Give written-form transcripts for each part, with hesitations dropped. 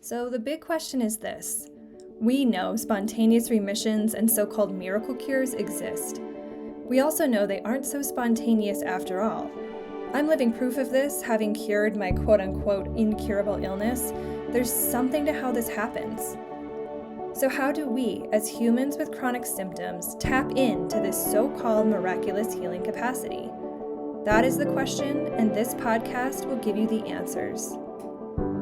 So the big question is this. We know spontaneous remissions and so-called miracle cures exist. We also know they aren't so spontaneous after all. I'm living proof of this, having cured my quote-unquote incurable illness. There's something to how this happens. So how do we, as humans with chronic symptoms, tap into this so-called miraculous healing capacity? That is the question, and this podcast will give you the answers.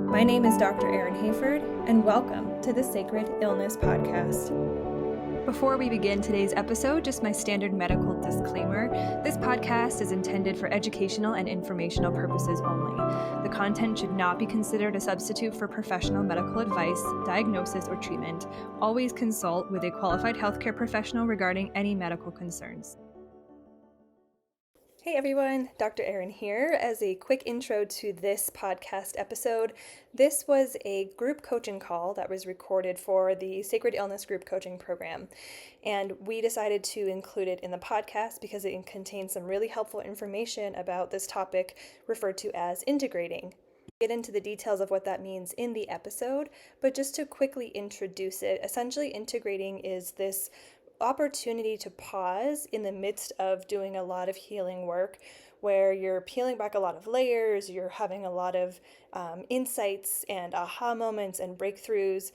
My name is Dr. Erin Hayford, and welcome to the Sacred Illness Podcast. Before we begin today's episode, just my standard medical disclaimer. This podcast is intended for educational and informational purposes only. The content should not be considered a substitute for professional medical advice, diagnosis, or treatment. Always consult with a qualified healthcare professional regarding any medical concerns. Hey everyone, Dr. Erin here. As a quick intro to this podcast episode, this was a group coaching call that was recorded for the Sacred Illness Group Coaching Program. And we decided to include it in the podcast because it contains some really helpful information about this topic referred to as integrating. Get into the details of what that means in the episode, but just to quickly introduce it, essentially integrating is this opportunity to pause in the midst of doing a lot of healing work where you're peeling back a lot of layers, you're having a lot of insights and aha moments and breakthroughs.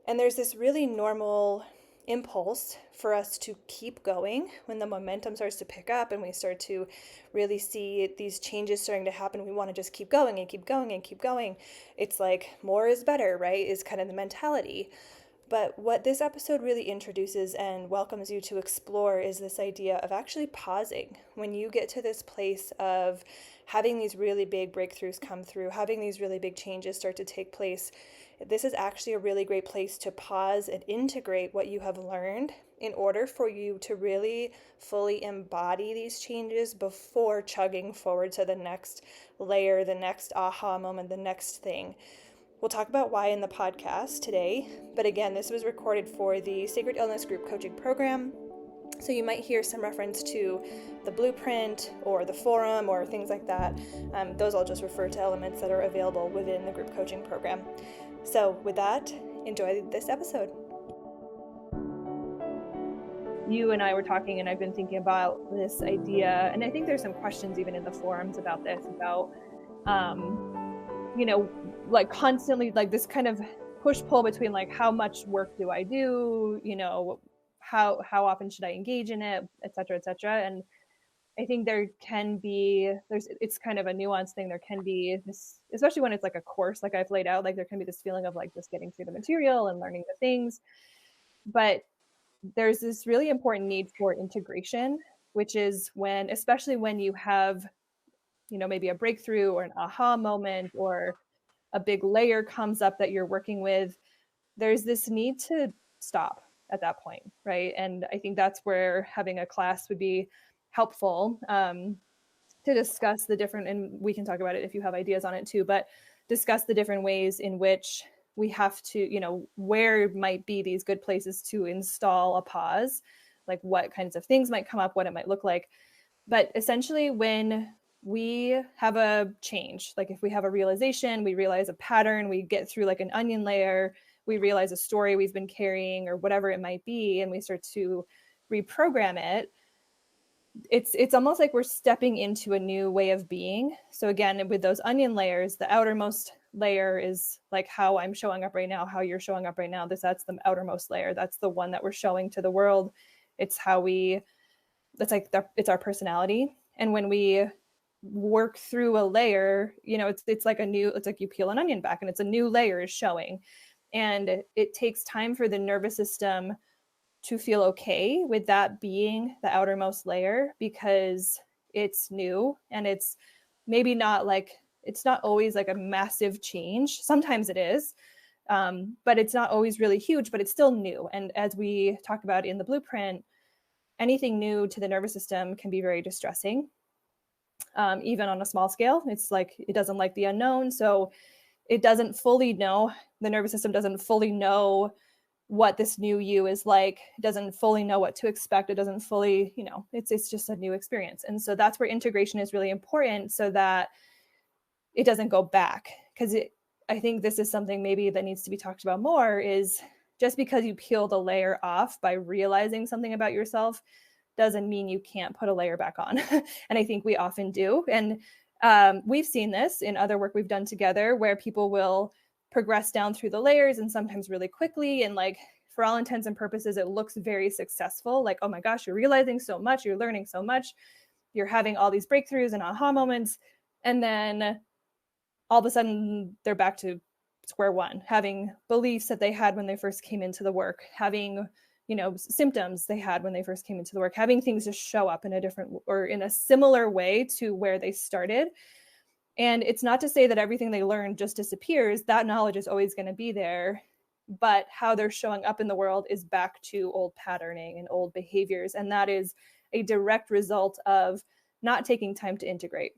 And there's this really normal impulse for us to keep going when the momentum starts to pick up and we start to really see these changes starting to happen. We want to just keep going and keep going and keep going. It's like more is better, right? Is kind of the mentality. But what this episode really introduces and welcomes you to explore is this idea of actually pausing. When you get to this place of having these really big breakthroughs come through, having these really big changes start to take place, this is actually a really great place to pause and integrate what you have learned in order for you to really fully embody these changes before chugging forward to the next layer, the next aha moment, the next thing. We'll talk about why in the podcast today, but again, this was recorded for the Sacred Illness Group Coaching Program, so you might hear some reference to the blueprint or the forum or things like that. Those all just refer to elements that are available within the group coaching program. So with that, enjoy this episode. You and I were talking, and I've been thinking about this idea, and I think there's some questions even in the forums about this, about like constantly like this kind of push-pull between like how much work do I do, how often should I engage in it, et cetera, et cetera. And I think it's kind of a nuanced thing. There can be this, especially when it's like a course like I've laid out, like there can be this feeling of like just getting through the material and learning the things. But there's this really important need for integration, which is especially when you have maybe a breakthrough or an aha moment or a big layer comes up that you're working with, there's this need to stop at that point, right? And I think that's where having a class would be helpful to discuss the different, and we can talk about it if you have ideas on it too, but discuss the different ways in which we have to, where might be these good places to install a pause, like what kinds of things might come up, what it might look like. But essentially when we have a change, like if we have a realization, we realize a pattern, we get through like an onion layer, we realize a story we've been carrying or whatever it might be, and we start to reprogram it, it's almost like we're stepping into a new way of being. So again, with those onion layers, the outermost layer is like how I'm showing up right now, how you're showing up right now. That's the outermost layer. That's the one that we're showing to the world. It's it's our personality. And when we work through a layer, it's like you peel an onion back and it's a new layer is showing. And it takes time for the nervous system to feel okay with that being the outermost layer, because it's new and it's maybe not it's not always like a massive change. Sometimes it is, but it's not always really huge, but it's still new. And as we talk about in the blueprint, anything new to the nervous system can be very distressing. Even on a small scale, it's like it doesn't like the unknown. So it doesn't fully know, the nervous system doesn't fully know what this new you is like. It doesn't fully know what to expect. It doesn't fully, it's just a new experience. And so that's where integration is really important, so that it doesn't go back. Because I think this is something maybe that needs to be talked about more, is just because you peel the layer off by realizing something about yourself doesn't mean you can't put a layer back on. And I think we often do. And we've seen this in other work we've done together where people will progress down through the layers and sometimes really quickly. And like, for all intents and purposes, it looks very successful. Like, oh my gosh, you're realizing so much, you're learning so much, you're having all these breakthroughs and aha moments. And then all of a sudden they're back to square one, having beliefs that they had when they first came into the work, having, you know, symptoms they had when they first came into the work, having things just show up in a different or in a similar way to where they started. And it's not to say that everything they learned just disappears. That knowledge is always going to be there. But how they're showing up in the world is back to old patterning and old behaviors. And that is a direct result of not taking time to integrate.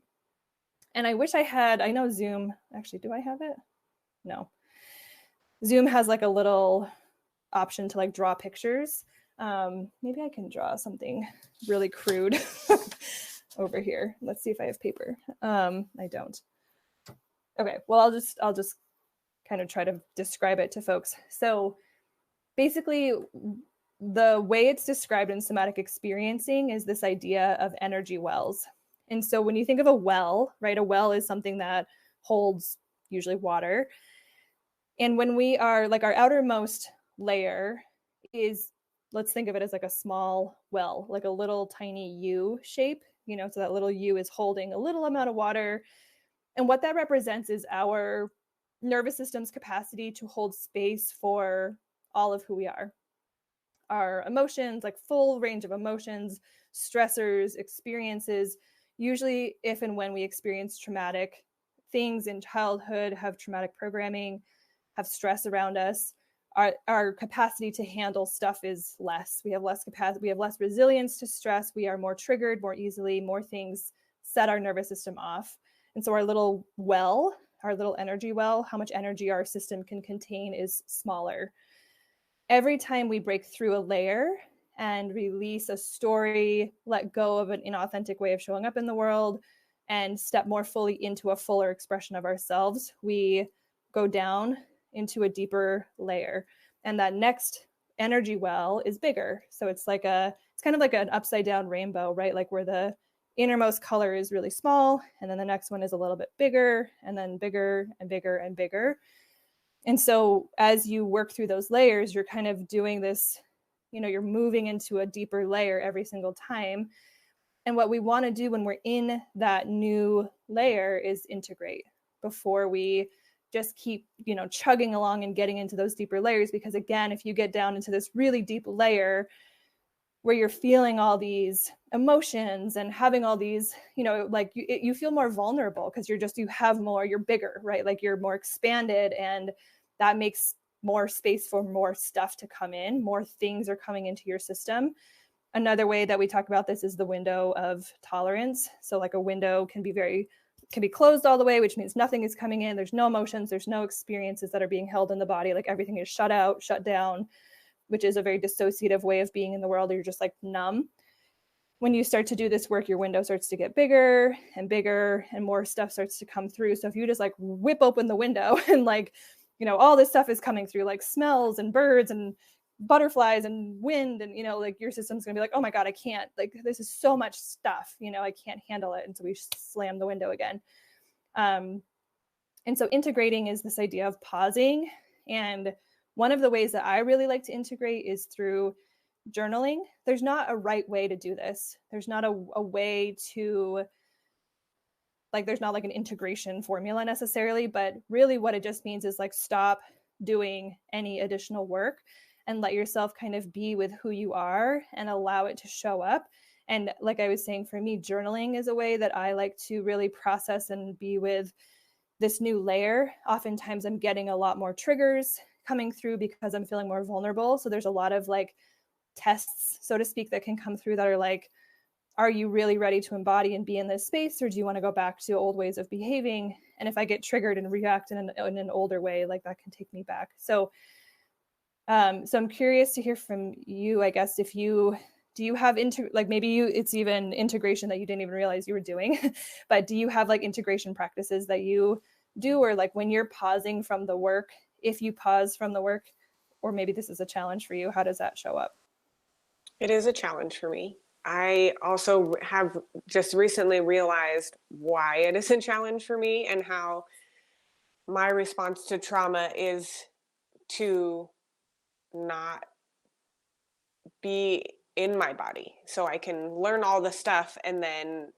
And I wish I had, I know Zoom, actually, do I have it? No. Zoom has like a little option to like draw pictures. Maybe I can draw something really crude over here. Let's see if I have paper. I don't. Okay, well, I'll just kind of try to describe it to folks. So basically, the way it's described in somatic experiencing is this idea of energy wells. And so when you think of a well, right, a well is something that holds usually water. And when we are like, our outermost layer is, let's think of it as like a small well, like a little tiny U shape, you know, so that little U is holding a little amount of water. And what that represents is our nervous system's capacity to hold space for all of who we are. Our emotions, like full range of emotions, stressors, experiences. Usually, if and when we experience traumatic things in childhood, have traumatic programming, have stress around us, our capacity to handle stuff is less. We have less capacity, we have less resilience to stress. We are more triggered more easily, more things set our nervous system off. And so our little well, our little energy well, how much energy our system can contain is smaller. Every time we break through a layer and release a story, let go of an inauthentic way of showing up in the world, and step more fully into a fuller expression of ourselves, we go down into a deeper layer. And that next energy well is bigger. So it's kind of like an upside down rainbow, right? Like where the innermost color is really small, and then the next one is a little bit bigger, and then bigger and bigger and bigger. And so as you work through those layers, you're kind of doing this, you know, you're moving into a deeper layer every single time. And what we want to do when we're in that new layer is integrate before we just keep, you know, chugging along and getting into those deeper layers. Because again, if you get down into this really deep layer where you're feeling all these emotions and having all these, you know, like you feel more vulnerable because you have more, you're bigger, right? Like you're more expanded, and that makes more space for more stuff to come in. More things are coming into your system. Another way that we talk about this is the window of tolerance. So like a window can be closed all the way, which means nothing is coming in. There's no emotions, there's no experiences that are being held in the body. Like everything is shut out, shut down, which is a very dissociative way of being in the world. You're just like numb. When you start to do this work, your window starts to get bigger and bigger, and more stuff starts to come through. So if you just like whip open the window and like, you know, all this stuff is coming through, like smells and birds and butterflies and wind, and, you know, like your system's gonna be like, oh my God, I can't, like, this is so much stuff, you know, I can't handle it. And so we slam the window again. And so integrating is this idea of pausing. And one of the ways that I really like to integrate is through journaling. There's not a right way to do this. There's not a way to, like, there's not like an integration formula necessarily, but really what it just means is like, stop doing any additional work and let yourself kind of be with who you are and allow it to show up. And like I was saying, for me, journaling is a way that I like to really process and be with this new layer. Oftentimes I'm getting a lot more triggers coming through because I'm feeling more vulnerable. So there's a lot of like tests, so to speak, that can come through that are like, are you really ready to embody and be in this space? Or do you want to go back to old ways of behaving? And if I get triggered and react in an older way, like that can take me back. So I'm curious to hear from you, I guess, do you have it's even integration that you didn't even realize you were doing, but do you have like integration practices that you do, or like when you're pausing from the work, if you pause from the work, or maybe this is a challenge for you, how does that show up? It is a challenge for me. I also have just recently realized why it is a challenge for me and how my response to trauma is to not be in my body so I can learn all the stuff, and then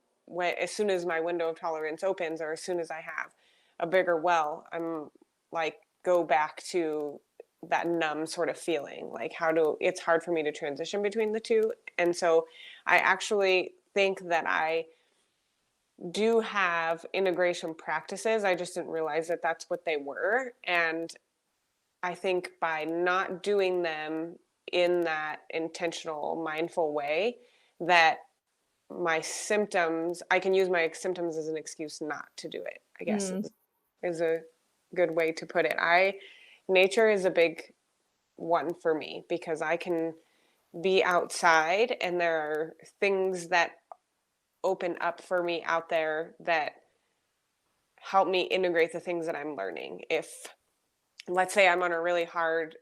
as soon as my window of tolerance opens, or as soon as I have a bigger well, I'm like, go back to that numb sort of feeling. Like, it's hard for me to transition between the two. And so I actually think that I do have integration practices. I just didn't realize that that's what they were. And I think by not doing them in that intentional, mindful way, that my symptoms, I can use my symptoms as an excuse not to do it, I guess is a good way to put it. Nature is a big one for me because I can be outside and there are things that open up for me out there that help me integrate the things that I'm learning. If, let's say, I'm in a really hard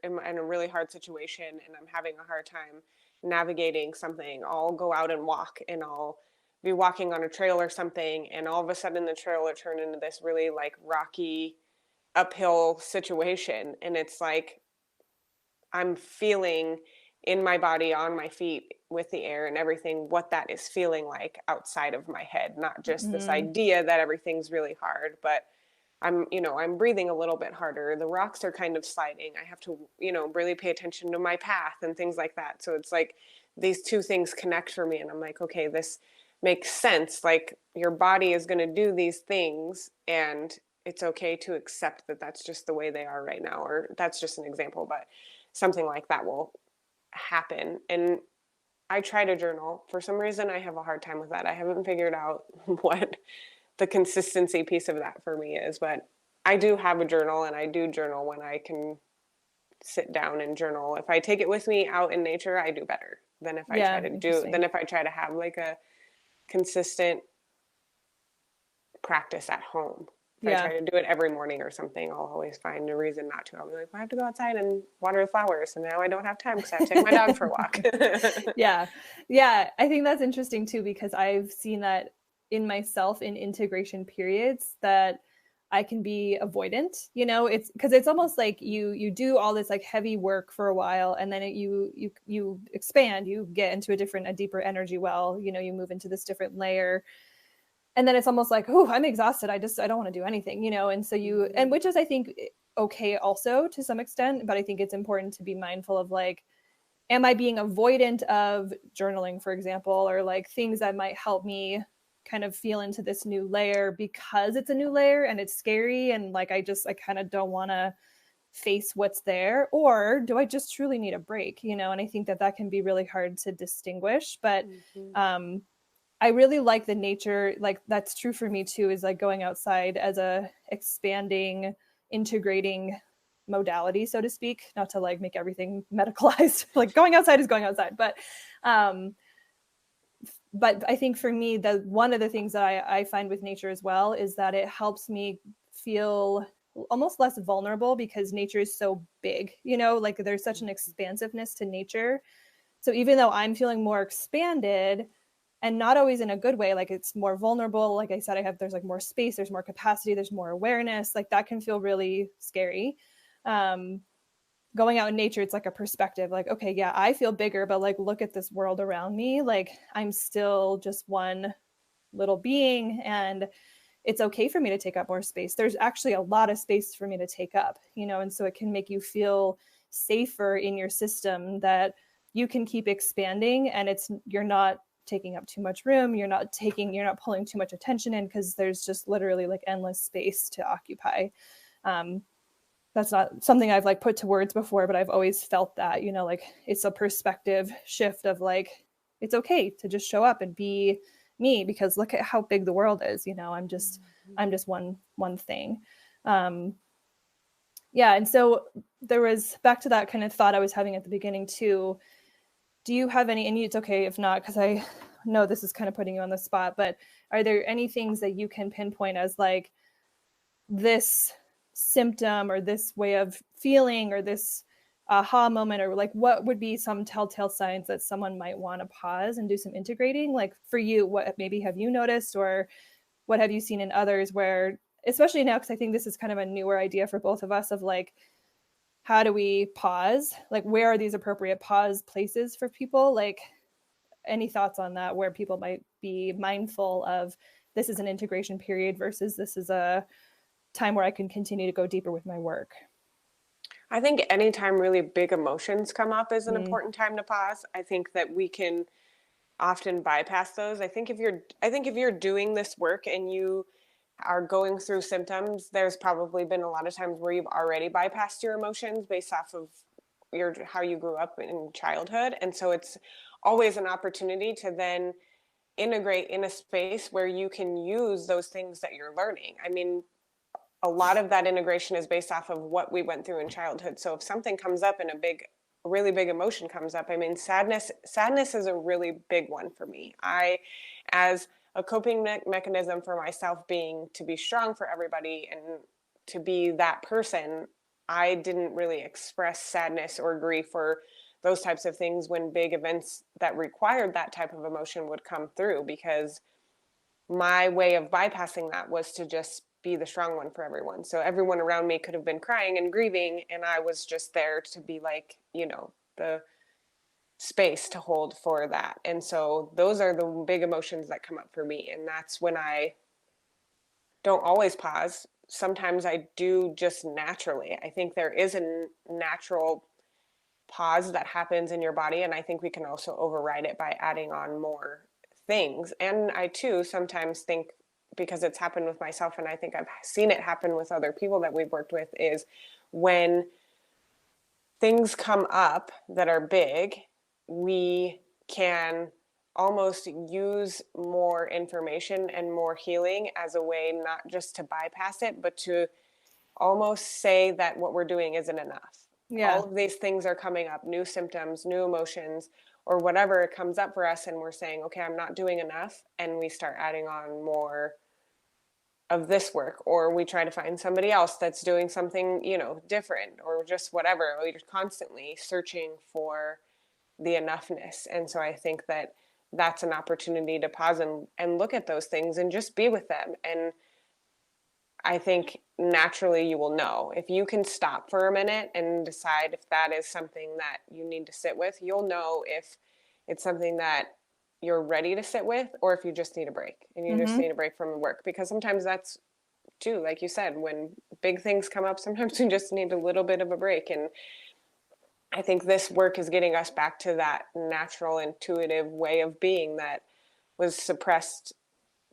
situation and I'm having a hard time navigating something, I'll go out and walk, and I'll be walking on a trail or something, and all of a sudden the trail will turn into this really like rocky uphill situation, and it's like I'm feeling in my body, on my feet, with the air and everything, what that is feeling like outside of my head, not just this idea that everything's really hard, but I'm breathing a little bit harder. The rocks are kind of sliding. I have to, really pay attention to my path and things like that. So it's like these two things connect for me. And I'm like, okay, this makes sense. Like, your body is going to do these things, and it's okay to accept that that's just the way they are right now. Or that's just an example, but something like that will happen. And I try to journal. For some reason, I have a hard time with that. I haven't figured out what the consistency piece of that for me is, but I do have a journal, and I do journal when I can sit down and journal. If I take it with me out in nature, I do better than if I try to have like a consistent practice at home. If I try to do it every morning or something, I'll always find a reason not to. I'll be like, well, I have to go outside and water the flowers, and now I don't have time because I have to take my dog for a walk. Yeah. I think that's interesting too, because I've seen that in myself in integration periods, that I can be avoidant. It's because it's almost like you do all this like heavy work for a while, and then you expand, you get into a deeper energy well, you move into this different layer, and then it's almost like, oh, I'm exhausted, I don't want to do anything, and so and which is, I think, okay also to some extent, but I think it's important to be mindful of, like, am I being avoidant of journaling, for example, or like things that might help me kind of feel into this new layer because it's a new layer and it's scary, and like I kind of don't want to face what's there, or do I just truly need a break, and I think that can be really hard to distinguish. But I really like the nature, like that's true for me too, is like going outside as a expanding, integrating modality, so to speak, not to like make everything medicalized, like going outside is going outside. But I think for me, one of the things that I find with nature as well is that it helps me feel almost less vulnerable, because nature is so big, like there's such an expansiveness to nature. So even though I'm feeling more expanded, and not always in a good way, like it's more vulnerable, like I said, there's like more space, there's more capacity, there's more awareness, like that can feel really scary. Going out in nature, it's like a perspective, like, okay, yeah, I feel bigger, but like, look at this world around me, like I'm still just one little being, and it's okay for me to take up more space. There's actually a lot of space for me to take up, and so it can make you feel safer in your system, that you can keep expanding, and you're not taking up too much room, you're not pulling too much attention in, because there's just literally like endless space to occupy. That's not something I've like put to words before, but I've always felt that, like it's a perspective shift of like, it's okay to just show up and be me, because look at how big the world is, I'm just one thing. And so there was, back to that kind of thought I was having at the beginning too, do you have any, and it's okay if not, because I know this is kind of putting you on the spot, but are there any things that you can pinpoint as like this symptom or this way of feeling or this aha moment, or like what would be some telltale signs that someone might want to pause and do some integrating? Like for you, what maybe have you noticed, or what have you seen in others where, especially now, because I think this is kind of a newer idea for both of us, of like, how do we pause? Like, where are these appropriate pause places for people? Like, any thoughts on that, where people might be mindful of this is an integration period versus this is a time where I can continue to go deeper with my work? I think anytime really big emotions come up is an Mm. important time to pause. I think that we can often bypass those. I think if you're doing this work and you are going through symptoms, there's probably been a lot of times where you've already bypassed your emotions based off of your how you grew up in childhood. And so it's always an opportunity to then integrate in a space where you can use those things that you're learning. I mean, a lot of that integration is based off of what we went through in childhood. So if something comes up and a really big emotion comes up, I mean, sadness is a really big one for me. As a coping mechanism for myself being to be strong for everybody and to be that person, I didn't really express sadness or grief or those types of things when big events that required that type of emotion would come through, because my way of bypassing that was to just be the strong one for everyone. So everyone around me could have been crying and grieving, and I was just there to be like, the space to hold for that. And so those are the big emotions that come up for me. And that's when I don't always pause. Sometimes I do just naturally. I think there is a natural pause that happens in your body, and I think we can also override it by adding on more things. And I too sometimes think, because it's happened with myself and I think I've seen it happen with other people that we've worked with, is when things come up that are big, we can almost use more information and more healing as a way not just to bypass it, but to almost say that what we're doing isn't enough. All Yeah. of these things are coming up, new symptoms, new emotions, or whatever it comes up for us, and we're saying, okay, I'm not doing enough, and we start adding on more of this work, or we try to find somebody else that's doing something, different, or just whatever. We're constantly searching for the enoughness. And so I think that that's an opportunity to pause and look at those things and just be with them. And I think naturally you will know. If you can stop for a minute and decide if that is something that you need to sit with, you'll know if it's something that you're ready to sit with, or if you just need a break and you just Mm-hmm. need a break from the work. Because sometimes that's too, like you said, when big things come up, sometimes we just need a little bit of a break. And I think this work is getting us back to that natural, intuitive way of being that was suppressed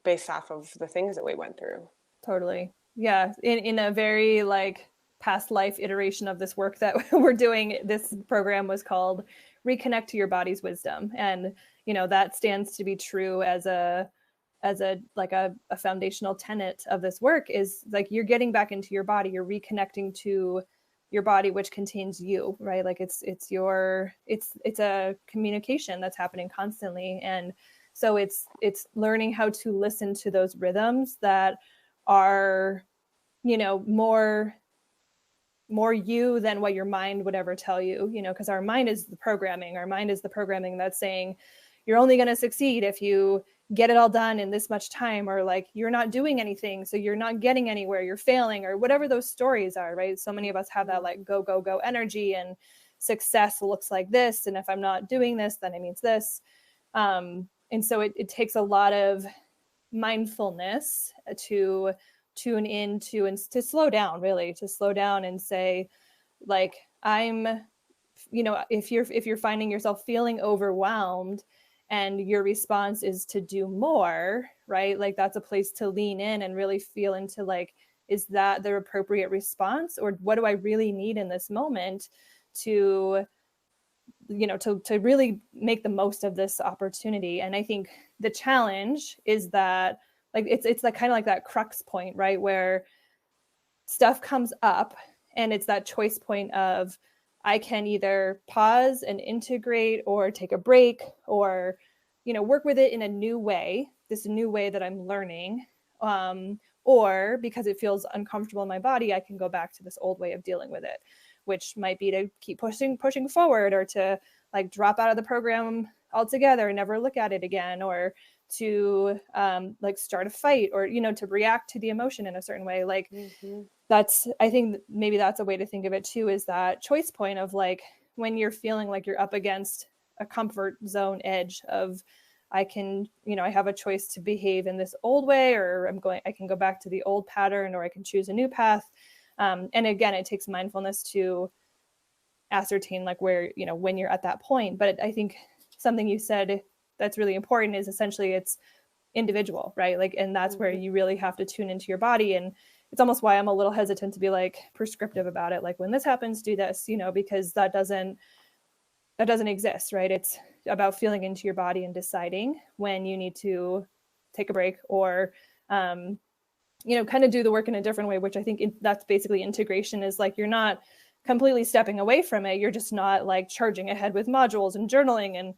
based off of the things that we went through. Totally. Yeah. In a very like past life iteration of this work that we're doing, this program was called Reconnect to Your Body's Wisdom. And, that stands to be true as a like a foundational tenet of this work, is like you're getting back into your body, you're reconnecting to your body, which contains you, right? Like it's a communication that's happening constantly. And so it's learning how to listen to those rhythms that are, more you than what your mind would ever tell you, because our mind is the programming that's saying you're only going to succeed if you get it all done in this much time, or like you're not doing anything, so you're not getting anywhere, you're failing, or whatever those stories are, right? So many of us have that like go go go energy, and success looks like this, and if I'm not doing this, then it means this. And so it takes a lot of mindfulness to tune into, and to slow down, really to slow down and say, like, I'm, if you're finding yourself feeling overwhelmed and your response is to do more, right? Like that's a place to lean in and really feel into, like, is that the appropriate response, or what do I really need in this moment to to really make the most of this opportunity. And I think the challenge is that, like, it's like kind of like that crux point, right, where stuff comes up, and it's that choice point of, I can either pause and integrate, or take a break, or work with it in a new way, this new way that I'm learning, or because it feels uncomfortable in my body, I can go back to this old way of dealing with it, which might be to keep pushing forward, or to like drop out of the program altogether and never look at it again, or to like start a fight, or, you know, to react to the emotion in a certain way. Like that's, I think maybe that's a way to think of it too, is that choice point of like, when you're feeling like you're up against a comfort zone edge of, I can, you know, I have a choice to behave in this old way, or I can go back to the old pattern, or I can choose a new path. And again, it takes mindfulness to ascertain like where, you know, when you're at that point. But I think something you said that's really important is essentially it's individual, right? Like, and that's where you really have to tune into your body. And it's almost why I'm a little hesitant to be like prescriptive about it. Like, when this happens, do this, you know, because that doesn't exist, right? It's about feeling into your body and deciding when you need to take a break, or you know, kind of do the work in a different way, which I think that's basically integration, is like, you're not completely stepping away from it. You're just not like charging ahead with modules and journaling and,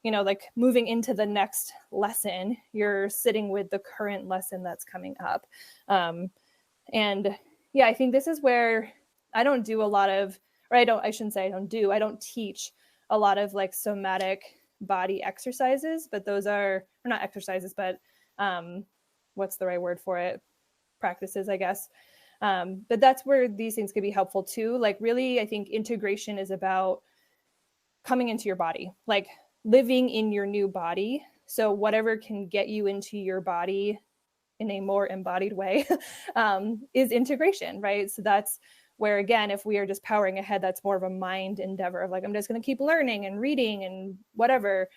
you know, like moving into the next lesson. You're sitting with the current lesson that's coming up. And yeah, I think this is where I don't do a lot of, or I shouldn't say I don't teach a lot of like somatic body exercises, but those are, or not exercises, but what's the right word for it? Practices, I guess. But that's where these things could be helpful too. Like, really, I think integration is about coming into your body, like living in your new body. So whatever can get you into your body in a more embodied way is integration, right? So that's where, again, if we are just powering ahead, that's more of a mind endeavor of like, I'm just going to keep learning and reading and whatever.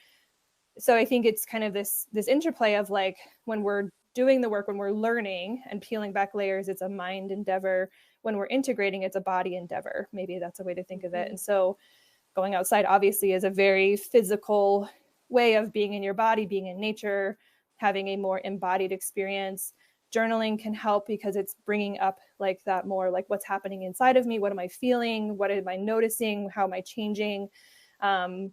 So I think it's kind of this interplay of like, when we're doing the work, when we're learning and peeling back layers, it's a mind endeavor. When we're integrating, it's a body endeavor. Maybe that's a way to think of it. And so going outside obviously is a very physical way of being in your body, being in nature, having a more embodied experience. Journaling can help because it's bringing up like that more like, what's happening inside of me? What am I feeling? What am I noticing? How am I changing? And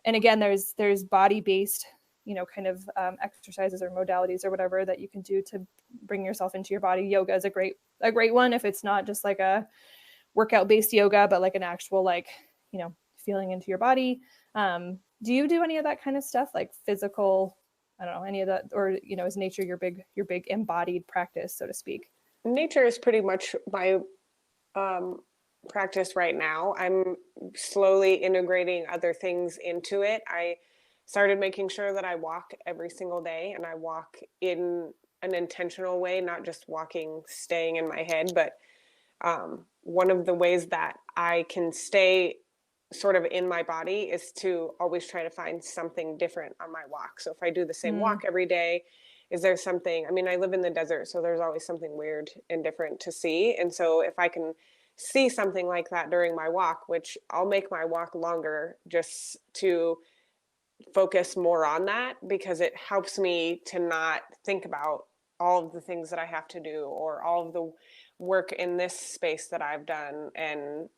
again, there's body-based, you know, kind of exercises or modalities or whatever that you can do to bring yourself into your body. Yoga is a great one, if it's not just like a workout-based yoga, but like an actual, like, you know, feeling into your body. Do you do any of that kind of stuff, like physical, I don't know, any of that, or, you know, is nature your big embodied practice, so to speak? Nature is pretty much my practice right now. I'm slowly integrating other things into it. I started making sure that I walk every single day, and I walk in an intentional way, not just walking, staying in my head, but one of the ways that I can stay sort of in my body is to always try to find something different on my walk. So if I do the same walk every day, is there something, I mean, I live in the desert, so there's always something weird and different to see. And so if I can see something like that during my walk, which I'll make my walk longer just to focus more on that, because it helps me to not think about all of the things that I have to do, or all of the work in this space that I've done, and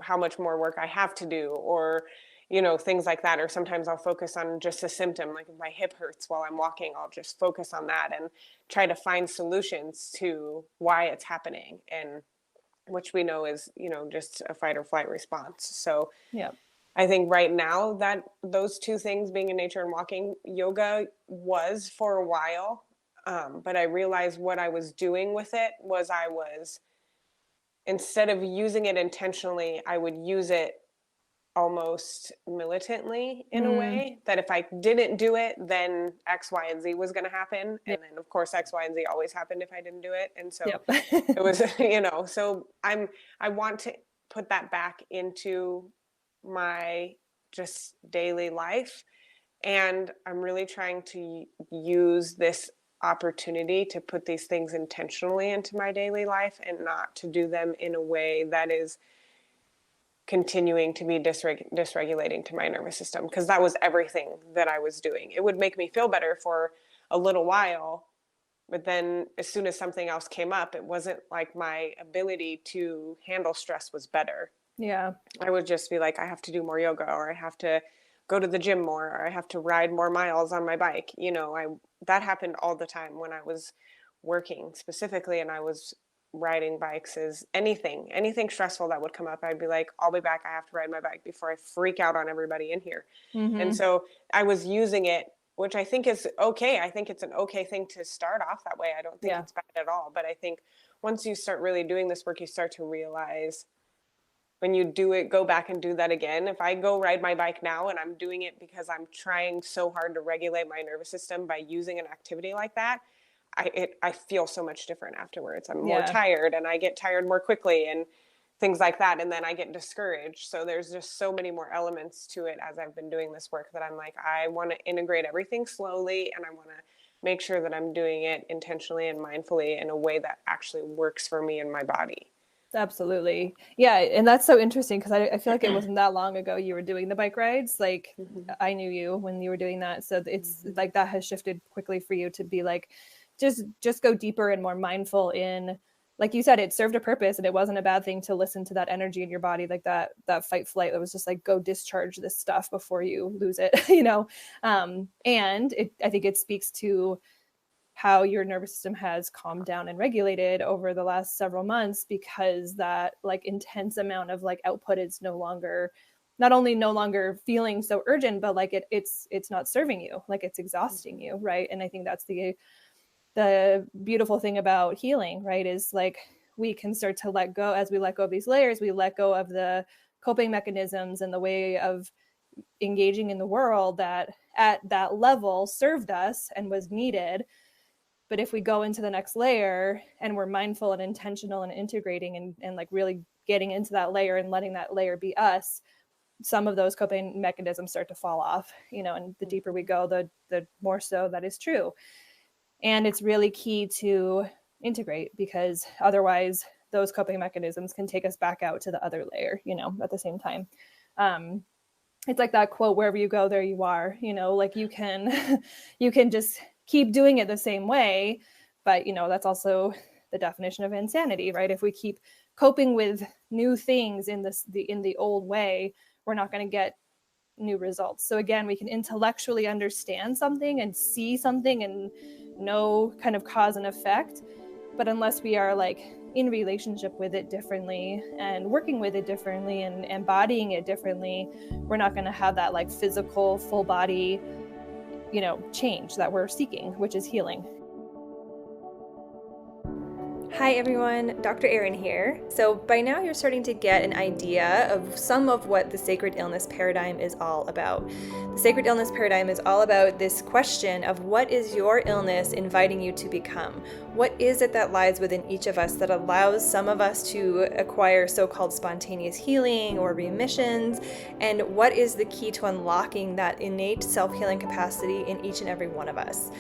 how much more work I have to do, or, you know, things like that. Or sometimes I'll focus on just a symptom, like if my hip hurts while I'm walking, I'll just focus on that and try to find solutions to why it's happening, and which we know is, you know, just a fight or flight response. So Yeah. I think right now that those two things, being in nature and walking, yoga was for a while. But I realized what I was doing with it was, I was, instead of using it intentionally, I would use it almost militantly, in a way that if I didn't do it, then X, Y, and Z was going to happen. Yeah. And then of course, X, Y, and Z always happened if I didn't do it. And so Yep. it was, you know, so I want to put that back into my just daily life. And I'm really trying to use this opportunity to put these things intentionally into my daily life, and not to do them in a way that is continuing to be dysregulating to my nervous system, because that was everything that I was doing. It would make me feel better for a little while, but then as soon as something else came up, it wasn't like my ability to handle stress was better. Yeah. I would just be like, I have to do more yoga, or I have to go to the gym more, or I have to ride more miles on my bike. You know, that happened all the time when I was working specifically and I was riding bikes, is anything stressful that would come up, I'd be like, I'll be back. I have to ride my bike before I freak out on everybody in here. And Mm-hmm. so I was using it, which I think is okay. I think it's an okay thing to start off that way. I don't think Yeah. it's bad at all. But I think once you start really doing this work, you start to realize when you do it, go back and do that again. If I go ride my bike now and I'm doing it because I'm trying so hard to regulate my nervous system by using an activity like that, I feel so much different afterwards. I'm more Yeah. tired and I get tired more quickly and things like that. And then I get discouraged. So there's just so many more elements to it as I've been doing this work that I'm like, I want to integrate everything slowly and I want to make sure that I'm doing it intentionally and mindfully in a way that actually works for me and my body. Absolutely. Yeah. And that's so interesting because I feel like it wasn't that long ago you were doing the bike rides. Like Mm-hmm. I knew you when you were doing that. So it's Mm-hmm. like that has shifted quickly for you to be like, just go deeper and more mindful in, like you said, it served a purpose and it wasn't a bad thing to listen to that energy in your body, like that fight flight that was just like, go discharge this stuff before you lose it, you know? And I think it speaks to how your nervous system has calmed down and regulated over the last several months, because that like intense amount of like output is no longer, not only no longer feeling so urgent, but like it's not serving you, like it's exhausting you, right? And I think that's the beautiful thing about healing, right, is like we can start to let go. As we let go of these layers, we let go of the coping mechanisms and the way of engaging in the world that at that level served us and was needed. But if we go into the next layer and we're mindful and intentional and integrating and like really getting into that layer and letting that layer be us, some of those coping mechanisms start to fall off, you know, and the deeper we go, the more so that is true. And it's really key to integrate, because otherwise those coping mechanisms can take us back out to the other layer, you know, at the same time. Um, it's like that quote, wherever you go, there you are, you know, like you can, you can just keep doing it the same way. But, you know, that's also the definition of insanity, right? If we keep coping with new things in the old way, we're not going to get new results. So again, we can intellectually understand something and see something and know kind of cause and effect, but unless we are like in relationship with it differently and working with it differently and embodying it differently, we're not going to have that like physical full body, you know, change that we're seeking, which is healing. Hi everyone, Dr. Erin here. So by now you're starting to get an idea of some of what the sacred illness paradigm is all about. The sacred illness paradigm is all about this question of what is your illness inviting you to become? What is it that lies within each of us that allows some of us to acquire so-called spontaneous healing or remissions? And what is the key to unlocking that innate self-healing capacity in each and every one of us?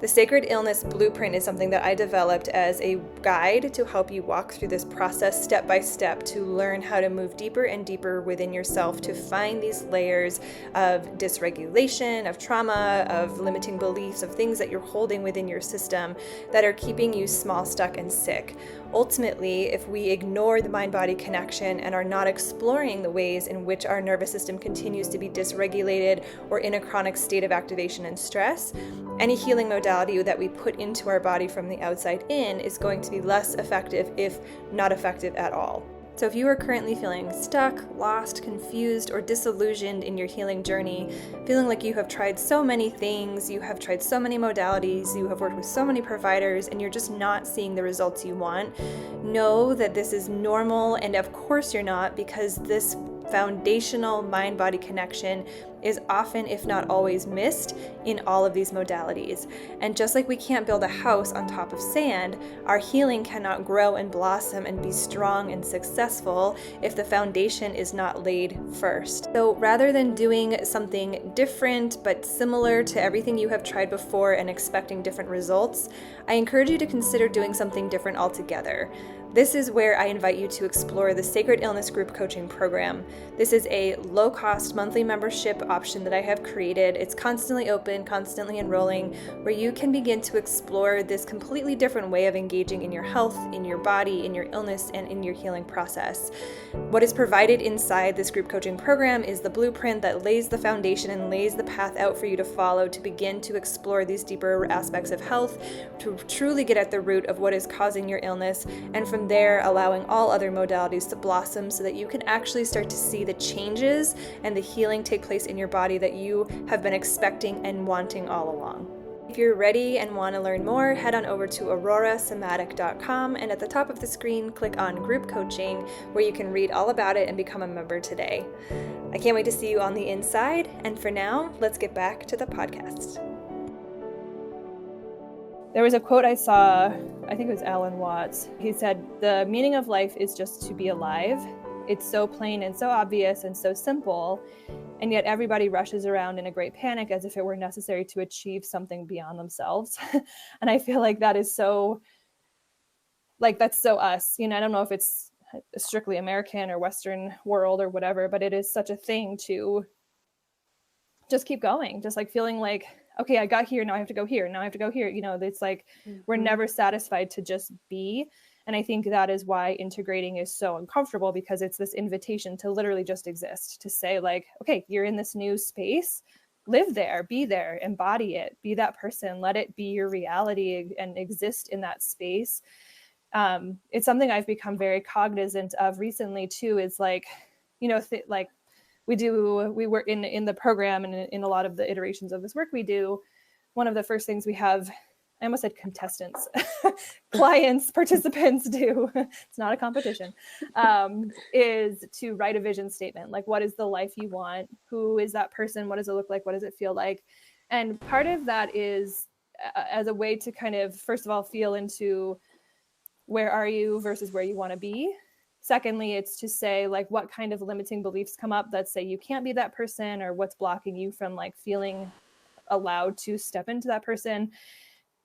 The Sacred Illness Blueprint is something that I developed as a guide to help you walk through this process step by step to learn how to move deeper and deeper within yourself to find these layers of dysregulation, of trauma, of limiting beliefs, of things that you're holding within your system that are keeping you small, stuck, and sick. Ultimately, if we ignore the mind-body connection and are not exploring the ways in which our nervous system continues to be dysregulated or in a chronic state of activation and stress, any healing modality that we put into our body from the outside in is going to be less effective, if not effective at all. So if you are currently feeling stuck, lost, confused, or disillusioned in your healing journey, feeling like you have tried so many things, you have tried so many modalities, you have worked with so many providers, and you're just not seeing the results you want, know that this is normal, and of course you're not, because this foundational mind-body connection is often, if not always, missed in all of these modalities. And just like we can't build a house on top of sand, our healing cannot grow and blossom and be strong and successful if the foundation is not laid first. So rather than doing something different but similar to everything you have tried before and expecting different results, I encourage you to consider doing something different altogether. This is where I invite you to explore the Sacred Illness Group Coaching Program. This is a low-cost monthly membership option that I have created. It's constantly open, constantly enrolling, where you can begin to explore this completely different way of engaging in your health, in your body, in your illness, and in your healing process. What is provided inside this group coaching program is the blueprint that lays the foundation and lays the path out for you to follow to begin to explore these deeper aspects of health, to truly get at the root of what is causing your illness, and from there allowing all other modalities to blossom so that you can actually start to see the changes and the healing take place in your body that you have been expecting and wanting all along. If you're ready and want to learn more, head on over to aurorasomatic.com, and at the top of the screen, click on Group Coaching, where you can read all about it and become a member today. I can't wait to see you on the inside, and for now, let's get back to the podcast. There was a quote I saw, I think it was Alan Watts. He said, "The meaning of life is just to be alive. It's so plain and so obvious and so simple, and yet everybody rushes around in a great panic as if it were necessary to achieve something beyond themselves." And I feel like that is so, that's so us. I don't know if it's strictly American or Western world or whatever, but it is such a thing to just keep going, just feeling like, okay, I got here, now I have to go here, now I have to go here. It's like we're never satisfied to just be. And I think that is why integrating is so uncomfortable, because it's this invitation to literally just exist, to say okay, you're in this new space, live there, be there, embody it, be that person, let it be your reality and exist in that space. It's something I've become very cognizant of recently too, is we work in the program, and in a lot of the iterations of this work we do, one of the first things we have, I almost said contestants, clients, participants do, it's not a competition, is to write a vision statement. What is the life you want? Who is that person? What does it look like? What does it feel like? And part of that is as a way to kind of, first of all, feel into where are you versus where you want to be. Secondly, it's to say what kind of limiting beliefs come up that say you can't be that person, or what's blocking you from feeling allowed to step into that person.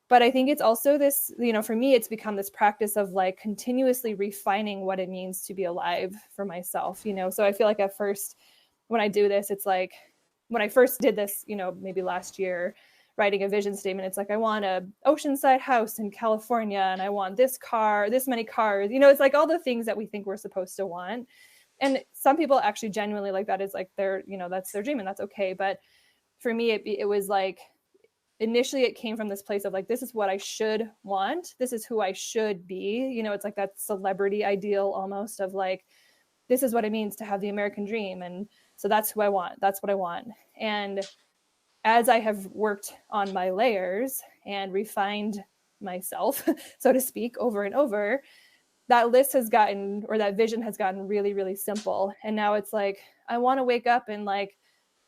But I think it's also this, for me, it's become this practice of continuously refining what it means to be alive for myself, So I feel like at first when I do this, it's when I first did this, maybe last year, writing a vision statement, it's I want a oceanside house in California, and I want this car, this many cars, it's all the things that we think we're supposed to want. And some people actually genuinely that is their, that's their dream, and that's okay. But for me, it was initially it came from this place of this is what I should want. This is who I should be. It's that celebrity ideal almost of this is what it means to have the American dream. And so that's who I want. That's what I want. And as I have worked on my layers and refined myself, so to speak, over and over, that list has gotten, or that vision has gotten really, really simple. And now it's I want to wake up and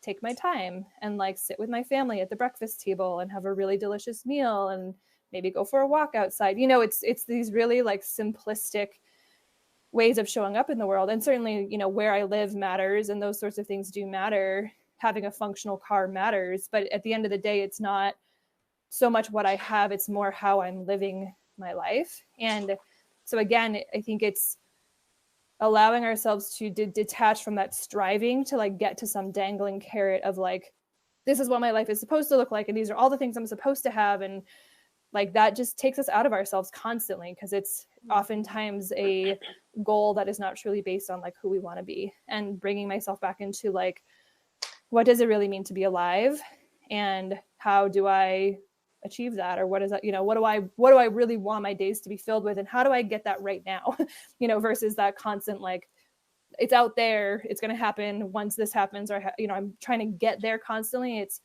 take my time and sit with my family at the breakfast table and have a really delicious meal and maybe go for a walk outside. It's these really simplistic ways of showing up in the world. And certainly, where I live matters, and those sorts of things do matter. Having a functional car matters, but at the end of the day, it's not so much what I have, it's more how I'm living my life. And so again, I think it's allowing ourselves to detach from that striving to get to some dangling carrot of this is what my life is supposed to look like, and these are all the things I'm supposed to have. And that just takes us out of ourselves constantly, because it's oftentimes a goal that is not truly based on who we want to be. And bringing myself back into what does it really mean to be alive, and how do I achieve that? Or what is that, what do I really want my days to be filled with, and how do I get that right now? Versus that constant it's out there, it's going to happen once this happens, or I'm trying to get there constantly. It's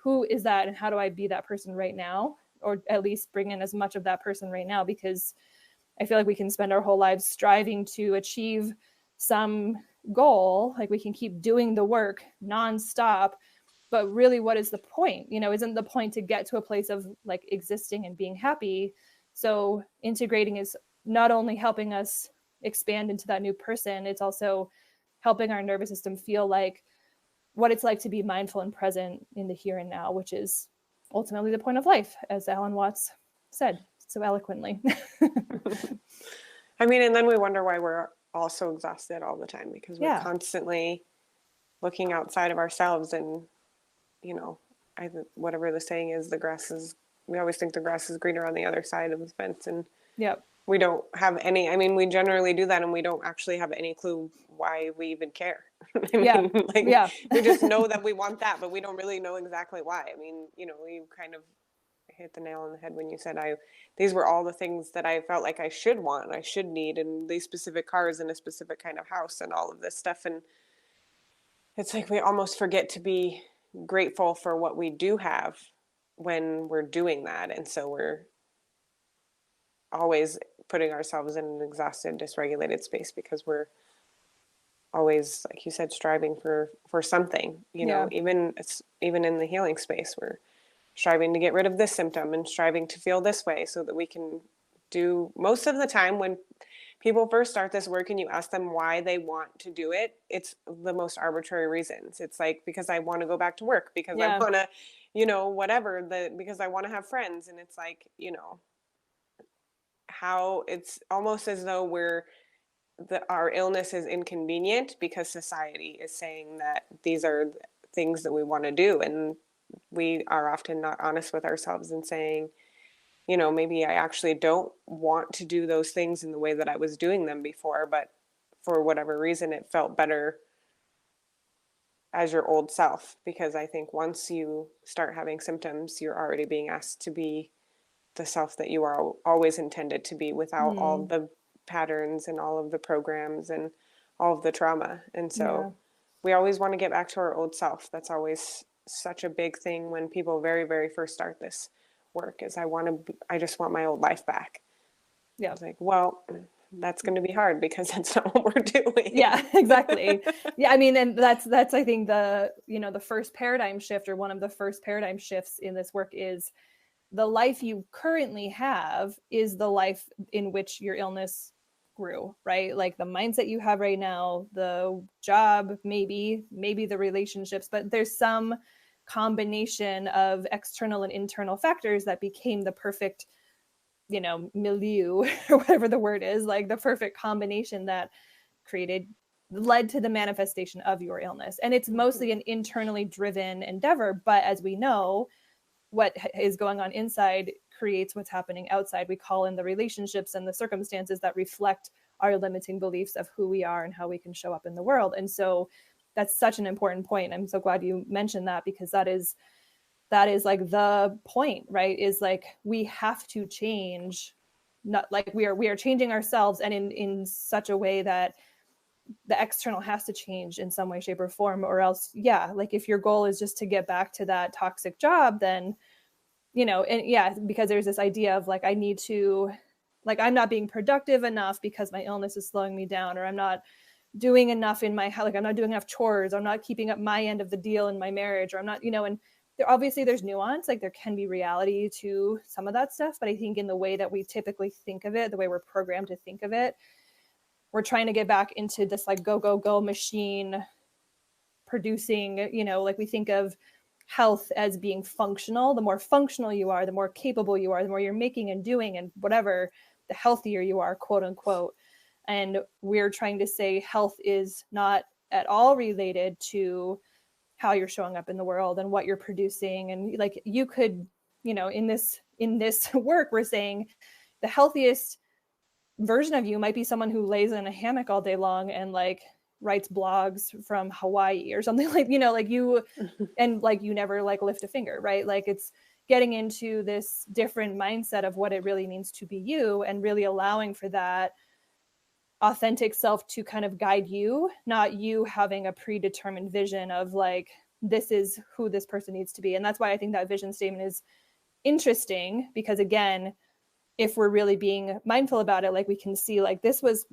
who is that, and how do I be that person right now, or at least bring in as much of that person right now? Because I feel we can spend our whole lives striving to achieve some goal, we can keep doing the work nonstop, but really, what is the point? Isn't the point to get to a place of existing and being happy? So integrating is not only helping us expand into that new person, it's also helping our nervous system feel what it's like to be mindful and present in the here and now, which is ultimately the point of life, as Alan Watts said so eloquently. I mean, and then we wonder why we're all so exhausted all the time, because we're Yeah. constantly looking outside of ourselves. And, whatever the saying is, we always think the grass is greener on the other side of the fence. And Yep. we don't have any, I mean, we generally do that and we don't actually have any clue why we even care. I Yeah. mean, like, Yeah. we just know that we want that, but we don't really know exactly why. I mean, you kind of hit the nail on the head when you said these were all the things that I felt like I should want and I should need, and these specific cars and a specific kind of house and all of this stuff. And it's like we almost forget to be grateful for what we do have when we're doing that. And so we're always putting ourselves in an exhausted, dysregulated space, because we're always, like you said, striving for something. Yeah. Even in the healing space, we're striving to get rid of this symptom and striving to feel this way so that we can do. Most of the time when people first start this work and you ask them why they want to do it, it's the most arbitrary reasons. It's like, because I want to go back to work, because I Yeah. want to, because I want to have friends. And it's like, how it's almost as though our illness is inconvenient because society is saying that these are things that we want to do. And we are often not honest with ourselves and saying, maybe I actually don't want to do those things in the way that I was doing them before, but for whatever reason, it felt better as your old self. Because I think once you start having symptoms, you're already being asked to be the self that you are always intended to be, without all Mm. the patterns and all of the programs and all of the trauma. And Yeah. so we always want to get back to our old self. That's always such a big thing when people very, very first start this work, is I just want my old life back. Yeah. It's like, well, that's going to be hard, because that's not what we're doing. Yeah, exactly. Yeah, I mean, and that's I think the first paradigm shift, or one of the first paradigm shifts in this work, is the life you currently have is the life in which your illness grew, right? Like the mindset you have right now, the job, maybe the relationships, but there's some combination of external and internal factors that became the perfect, milieu or whatever the word is, like the perfect combination that led to the manifestation of your illness. And it's mostly an internally driven endeavor, but as we know, what is going on inside creates what's happening outside. We call in the relationships and the circumstances that reflect our limiting beliefs of who we are and how we can show up in the world. And so that's such an important point. I'm so glad you mentioned that, because that is like the point, right? Is like, we have to change, not like we are changing ourselves, and in such a way that the external has to change in some way, shape, or form, or else, yeah, like if your goal is just to get back to that toxic job, then, and yeah, because there's this idea of like, I need to, like, I'm not being productive enough because my illness is slowing me down, or I'm not doing enough in my, like, I'm not doing enough chores, I'm not keeping up my end of the deal in my marriage, or I'm not, and obviously there's nuance, like there can be reality to some of that stuff, but I think in the way that we typically think of it, the way we're programmed to think of it, we're trying to get back into this like go machine producing, like we think of health as being functional. The more functional you are, the more capable you are, the more you're making and doing and whatever, the healthier you are, quote unquote. And we're trying to say health is not at all related to how you're showing up in the world and what you're producing. And like, you could, in this work, we're saying the healthiest version of you might be someone who lays in a hammock all day long and like writes blogs from Hawaii or something, like, like you, and like you never like lift a finger, right? Like it's getting into this different mindset of what it really means to be you, and really allowing for that authentic self to kind of guide you, not you having a predetermined vision of like, this is who this person needs to be. And that's why I think that vision statement is interesting, because again, if we're really being mindful about it, like we can see like this was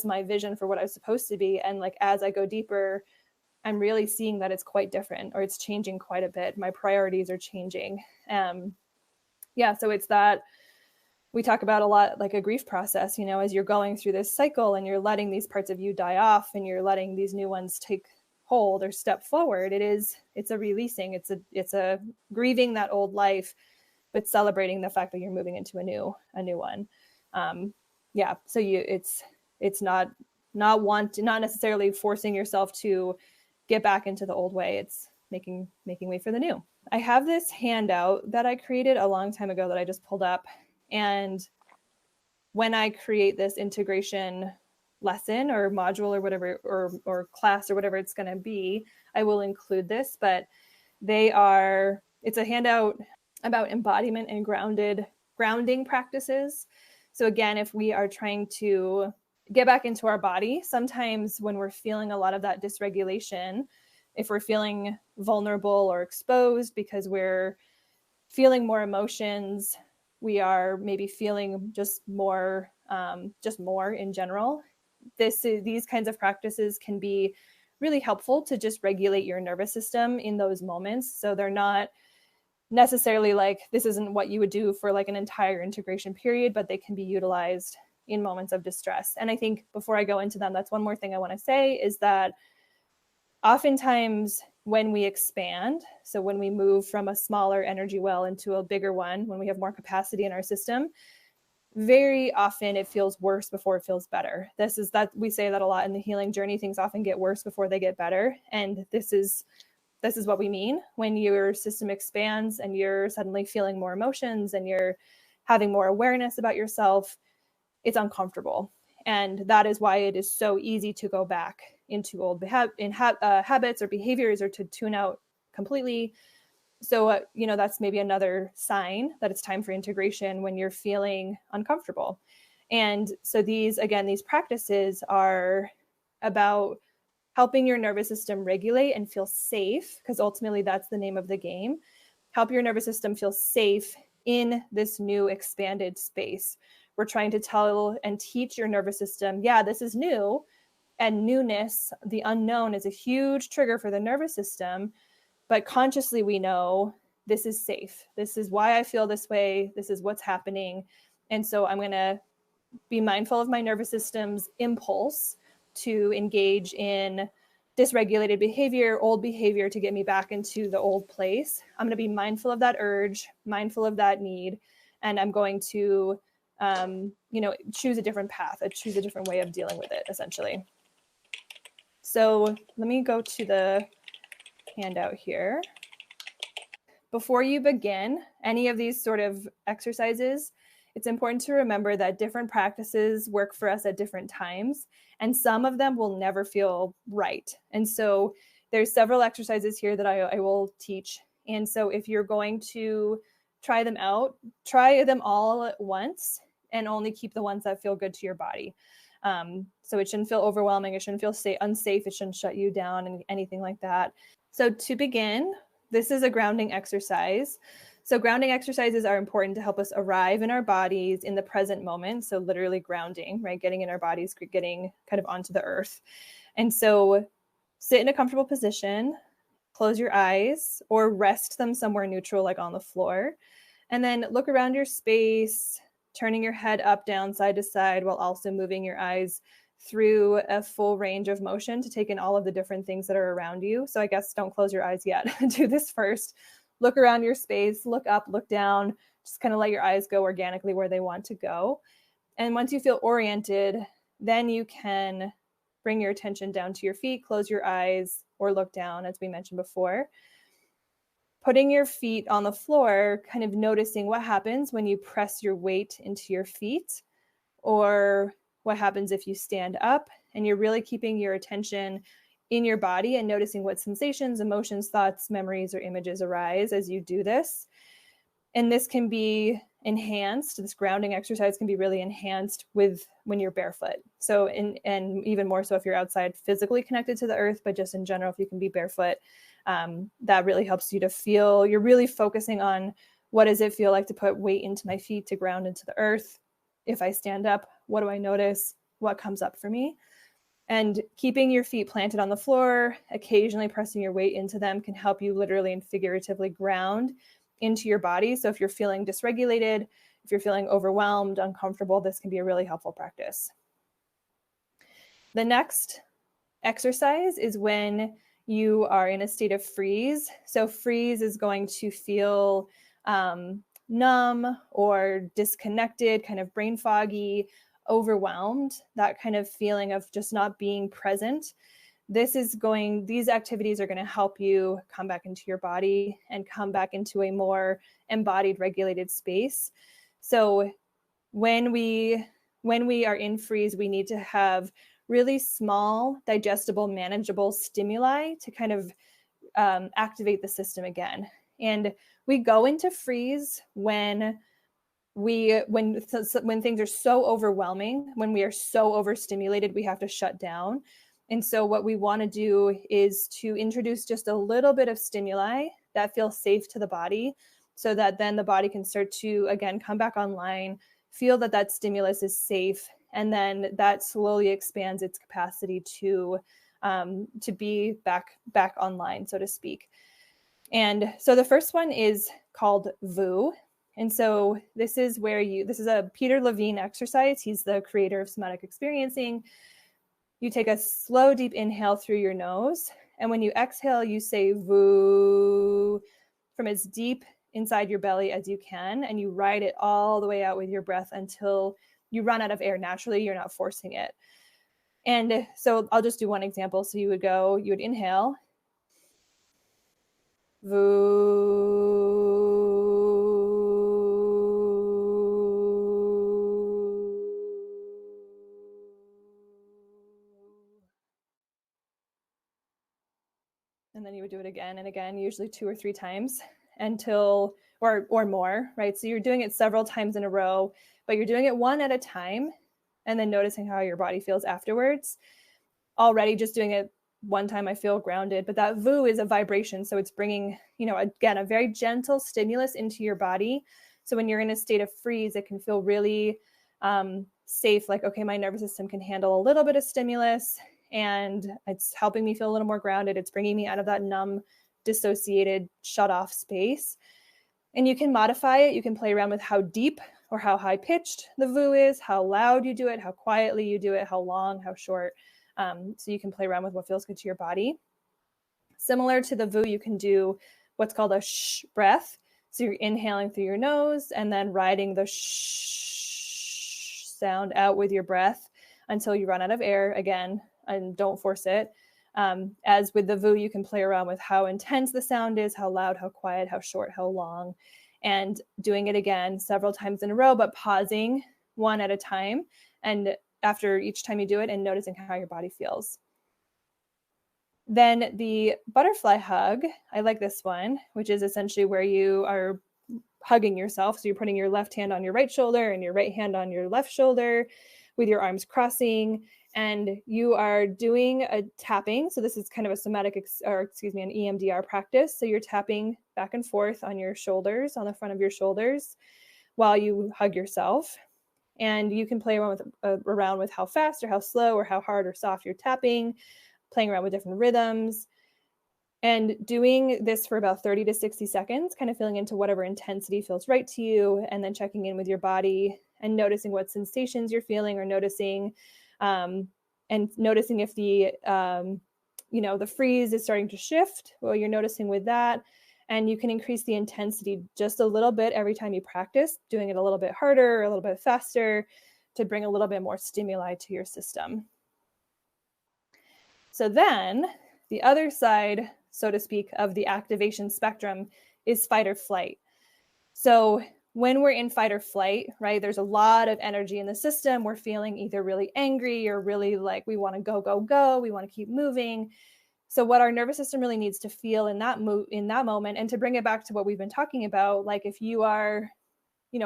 my vision for what I was supposed to be, and like as I go deeper, I'm really seeing that it's quite different, or it's changing quite a bit. My priorities are changing. Yeah, so it's that we talk about a lot, like a grief process, as you're going through this cycle and you're letting these parts of you die off and you're letting these new ones take hold or step forward. It's a releasing, it's a grieving that old life, but celebrating the fact that you're moving into a new one. yeah, so it's not necessarily forcing yourself to get back into the old way. It's making way for the new. I have this handout that I created a long time ago that I just pulled up. And when I create this integration lesson or module or whatever, or class or whatever it's going to be, I will include this. But it's a handout about embodiment and grounding practices. So again, if we are trying to get back into our body, sometimes when we're feeling a lot of that dysregulation, if we're feeling vulnerable or exposed because we're feeling more emotions, we are maybe feeling just more in general, these kinds of practices can be really helpful to just regulate your nervous system in those moments. So they're not necessarily like, this isn't what you would do for like an entire integration period, but they can be utilized in moments of distress. And I think before I go into them, that's one more thing I want to say, is that oftentimes when we expand, so when we move from a smaller energy well into a bigger one, when we have more capacity in our system, very often it feels worse before it feels better. We say that a lot in the healing journey. Things often get worse before they get better. And this is what we mean when your system expands and you're suddenly feeling more emotions and you're having more awareness about yourself. It's uncomfortable. And that is why it is so easy to go back into old habits or behaviors, or to tune out completely. So, that's maybe another sign that it's time for integration, when you're feeling uncomfortable. And so these practices are about helping your nervous system regulate and feel safe, because ultimately that's the name of the game. Help your nervous system feel safe in this new expanded space. We're trying to tell and teach your nervous system, yeah, this is new, and newness, the unknown, is a huge trigger for the nervous system. But consciously we know this is safe. This is why I feel this way. This is what's happening. And so I'm going to be mindful of my nervous system's impulse to engage in dysregulated behavior, old behavior, to get me back into the old place. I'm going to be mindful of that urge, mindful of that need, and I'm going to, choose a different path, choose a different way of dealing with it, essentially. So let me go to the handout here. Before you begin any of these sort of exercises, it's important to remember that different practices work for us at different times, and some of them will never feel right. And so there's several exercises here that I will teach. And so if you're going to try them out, try them all at once and only keep the ones that feel good to your body. So it shouldn't feel overwhelming. It shouldn't feel unsafe. It shouldn't shut you down and anything like that. So to begin, this is a grounding exercise. So grounding exercises are important to help us arrive in our bodies in the present moment. So literally grounding, right? Getting in our bodies, getting kind of onto the earth. And so sit in a comfortable position, close your eyes or rest them somewhere neutral, like on the floor. And then look around your space, turning your head up, down, side to side, while also moving your eyes through a full range of motion to take in all of the different things that are around you. So I guess don't close your eyes yet. Do this first. Look around your space, look up, look down, just kind of let your eyes go organically where they want to go. And once you feel oriented, then you can bring your attention down to your feet, close your eyes, or look down, as we mentioned before. Putting your feet on the floor, kind of noticing what happens when you press your weight into your feet, or what happens if you stand up, and you're really keeping your attention in your body and noticing what sensations, emotions, thoughts, memories, or images arise as you do this. And this can be enhanced. This grounding exercise can be really enhanced when you're barefoot. So, and even more so if you're outside physically connected to the earth, but just in general, if you can be barefoot, that really helps you to feel, you're really focusing on, what does it feel like to put weight into my feet, to ground into the earth? If I stand up, what do I notice? What comes up for me? And keeping your feet planted on the floor, occasionally pressing your weight into them, can help you literally and figuratively ground into your body. So if you're feeling dysregulated, if you're feeling overwhelmed, uncomfortable, this can be a really helpful practice. The next exercise is when you are in a state of freeze. So freeze is going to feel numb or disconnected, kind of brain foggy, overwhelmed, that kind of feeling of just not being present, these activities are going to help you come back into your body and come back into a more embodied, regulated space. So when we are in freeze, we need to have really small, digestible, manageable stimuli to kind of activate the system again. And we go into freeze when things are so overwhelming, when we are so overstimulated, we have to shut down. And so what we want to do is to introduce just a little bit of stimuli that feel safe to the body, so that then the body can start to, again, come back online, feel that that stimulus is safe, and then that slowly expands its capacity to be back online, so to speak. And so the first one is called VU. And so this is a Peter Levine exercise. He's the creator of somatic experiencing. You take a slow, deep inhale through your nose. And when you exhale, you say VU from as deep inside your belly as you can. And you ride it all the way out with your breath until you run out of air naturally. You're not forcing it. And so I'll just do one example. So you would inhale. VU. And then you would do it again and again, usually 2 or 3 times until, or more, right? So you're doing it several times in a row, but you're doing it one at a time and then noticing how your body feels afterwards. Already just doing it one time, I feel grounded, but that VU is a vibration. So it's bringing, again, a very gentle stimulus into your body. So when you're in a state of freeze, it can feel really safe. Like, okay, my nervous system can handle a little bit of stimulus and it's helping me feel a little more grounded. It's bringing me out of that numb, dissociated, shut off space. And you can modify it. You can play around with how deep or how high pitched the VU is, how loud you do it, how quietly you do it, how long, how short. So you can play around with what feels good to your body. Similar to the VU, you can do what's called a shh breath. So you're inhaling through your nose and then riding the shh sound out with your breath until you run out of air again, and don't force it. As with the VU, you can play around with how intense the sound is, how loud, how quiet, how short, how long, and doing it again several times in a row, but pausing one at a time. And after each time you do it and noticing how your body feels. Then the butterfly hug, I like this one, which is essentially where you are hugging yourself. So you're putting your left hand on your right shoulder and your right hand on your left shoulder with your arms crossing, and you are doing a tapping. So this is kind of a somatic, an EMDR practice. So you're tapping back and forth on your shoulders, on the front of your shoulders, while you hug yourself. And you can play around with how fast or how slow or how hard or soft you're tapping, playing around with different rhythms, and doing this for about 30 to 60 seconds, kind of feeling into whatever intensity feels right to you, and then checking in with your body and noticing what sensations you're feeling, or noticing if the the freeze is starting to shift. Well, you're noticing with that. And you can increase the intensity just a little bit every time you practice, doing it a little bit harder or a little bit faster to bring a little bit more stimuli to your system. So then the other side, so to speak, of the activation spectrum is fight or flight. So when we're in fight or flight, right, there's a lot of energy in the system. We're feeling either really angry or really like we want to go, go, go. We want to keep moving. So what our nervous system really needs to feel in that moment, and to bring it back to what we've been talking about, like if you are,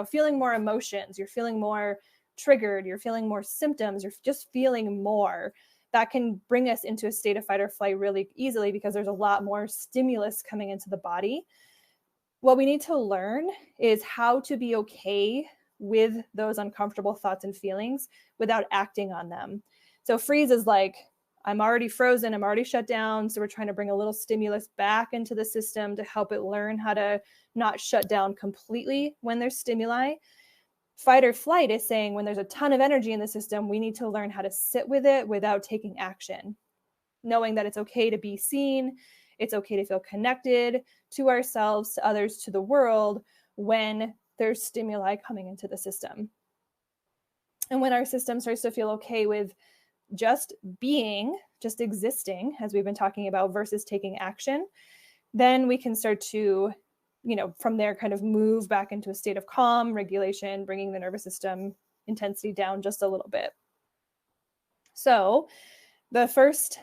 feeling more emotions, you're feeling more triggered, you're feeling more symptoms, you're just feeling more, that can bring us into a state of fight or flight really easily because there's a lot more stimulus coming into the body. What we need to learn is how to be okay with those uncomfortable thoughts and feelings without acting on them. So freeze is like, I'm already frozen, I'm already shut down. So we're trying to bring a little stimulus back into the system to help it learn how to not shut down completely when there's stimuli. Fight or flight is saying when there's a ton of energy in the system, we need to learn how to sit with it without taking action, knowing that it's okay to be seen, it's okay to feel connected to ourselves, to others, to the world when there's stimuli coming into the system. And when our system starts to feel okay with just being, just existing, as we've been talking about, versus taking action, then we can start to, from there kind of move back into a state of calm, regulation, bringing the nervous system intensity down just a little bit. So the first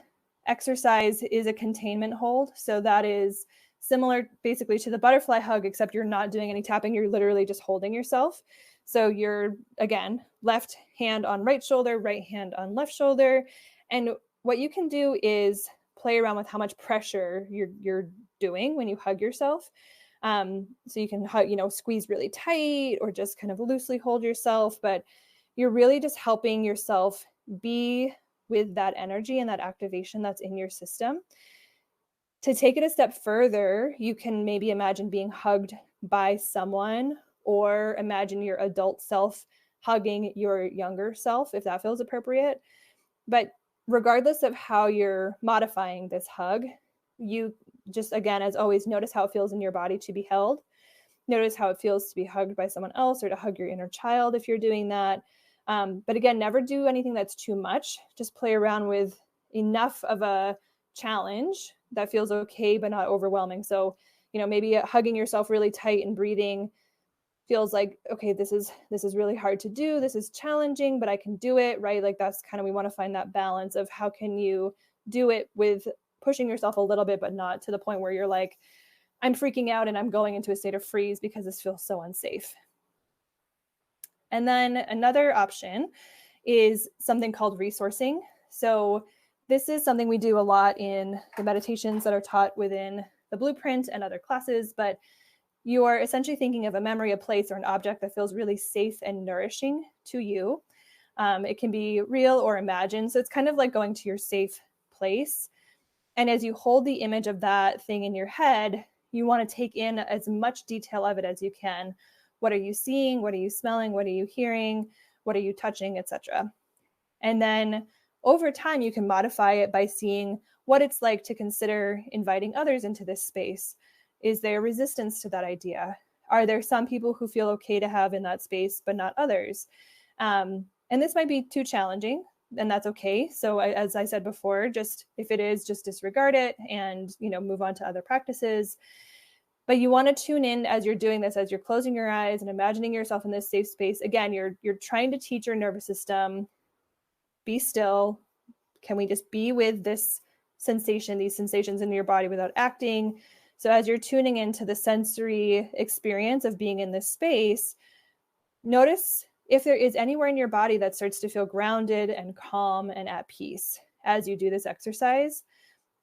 exercise is a containment hold. So that is similar basically to the butterfly hug, except you're not doing any tapping. You're literally just holding yourself. So you're, again, left hand on right shoulder, right hand on left shoulder. And what you can do is play around with how much pressure you're doing when you hug yourself. So you can hug, squeeze really tight or just kind of loosely hold yourself, but you're really just helping yourself be with that energy and that activation that's in your system. To take it a step further, you can maybe imagine being hugged by someone, or imagine your adult self hugging your younger self, if that feels appropriate. But regardless of how you're modifying this hug, you just, again, as always, notice how it feels in your body to be held. Notice how it feels to be hugged by someone else, or to hug your inner child if you're doing that. But again, never do anything that's too much. Just play around with enough of a challenge that feels okay, but not overwhelming. So, maybe hugging yourself really tight and breathing feels like, okay, this is really hard to do. This is challenging, but I can do it, right? Like that's kind of, we want to find that balance of how can you do it with pushing yourself a little bit, but not to the point where you're like, I'm freaking out and I'm going into a state of freeze because this feels so unsafe. And then another option is something called resourcing. So this is something we do a lot in the meditations that are taught within the blueprint and other classes, but you are essentially thinking of a memory, a place, or an object that feels really safe and nourishing to you. It can be real or imagined. So it's kind of like going to your safe place. And as you hold the image of that thing in your head, you want to take in as much detail of it as you can. What are you seeing? What are you smelling? What are you hearing? What are you touching, etc.? And then over time, you can modify it by seeing what it's like to consider inviting others into this space. Is there resistance to that idea? Are there some people who feel okay to have in that space, but not others? And this might be too challenging, and that's okay. So as I said before, just if it is, just disregard it and, move on to other practices. But you want to tune in as you're doing this, as you're closing your eyes and imagining yourself in this safe space. Again, you're trying to teach your nervous system, be still. Can we just be with this sensation, these sensations in your body without acting? So as you're tuning into the sensory experience of being in this space, notice if there is anywhere in your body that starts to feel grounded and calm and at peace. As you do this exercise,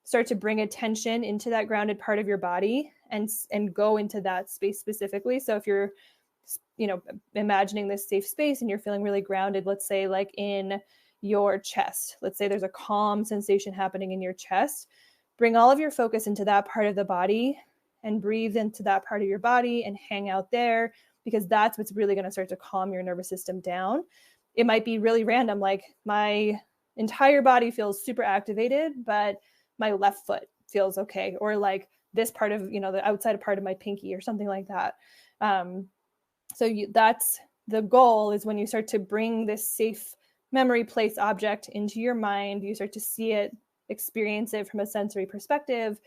start to bring attention into that grounded part of your body and go into that space specifically. So if you're, imagining this safe space and you're feeling really grounded, let's say like in your chest, let's say there's a calm sensation happening in your chest, bring all of your focus into that part of the body and breathe into that part of your body and hang out there, because that's what's really going to start to calm your nervous system down. It might be really random, like my entire body feels super activated, but my left foot feels okay, or like this part of, the outside part of my pinky or something like that. That's the goal, is when you start to bring this safe memory, place, object into your mind, you start to see it, experience it from a sensory perspective,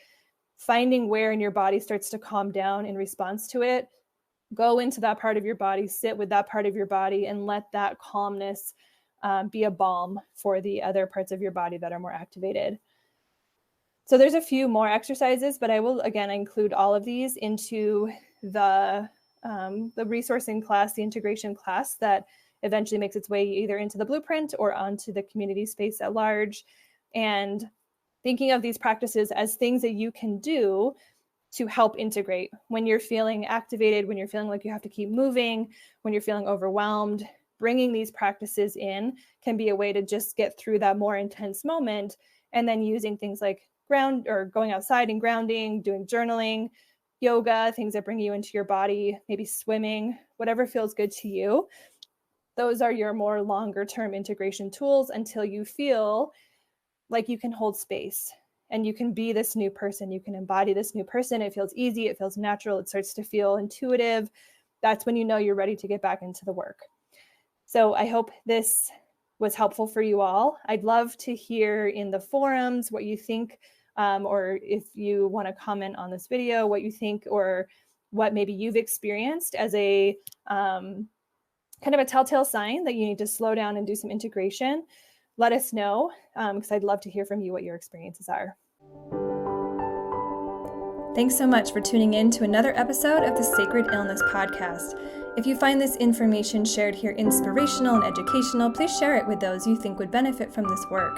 finding where in your body starts to calm down in response to it. Go into that part of your body, sit with that part of your body, and let that calmness be a balm for the other parts of your body that are more activated. So there's a few more exercises, but I will, again, include all of these into the resourcing class, the integration class that eventually makes its way either into the blueprint or onto the community space at large. And thinking of these practices as things that you can do to help integrate when you're feeling activated, when you're feeling like you have to keep moving, when you're feeling overwhelmed. Bringing these practices in can be a way to just get through that more intense moment, and then using things like going outside and grounding, doing journaling, yoga, things that bring you into your body, maybe swimming, whatever feels good to you. Those are your more longer term integration tools until you feel like you can hold space and you can be this new person. You can embody this new person. It feels easy. It feels natural. It starts to feel intuitive. That's when you know you're ready to get back into the work. So I hope this was helpful for you all. I'd love to hear in the forums what you think, or if you want to comment on this video, what you think, or what maybe you've experienced as a kind of a telltale sign that you need to slow down and do some integration. Let us know, because I'd love to hear from you what your experiences are. Thanks so much for tuning in to another episode of the Sacred Illness Podcast. If you find this information shared here inspirational and educational, please share it with those you think would benefit from this work.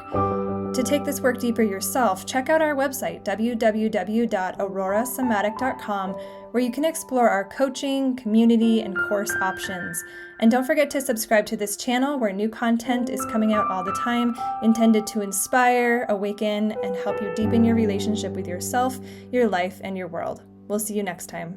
To take this work deeper yourself, check out our website, www.aurorasomatic.com, where you can explore our coaching, community, and course options. And don't forget to subscribe to this channel where new content is coming out all the time, intended to inspire, awaken, and help you deepen your relationship with yourself, your life, and your world. We'll see you next time.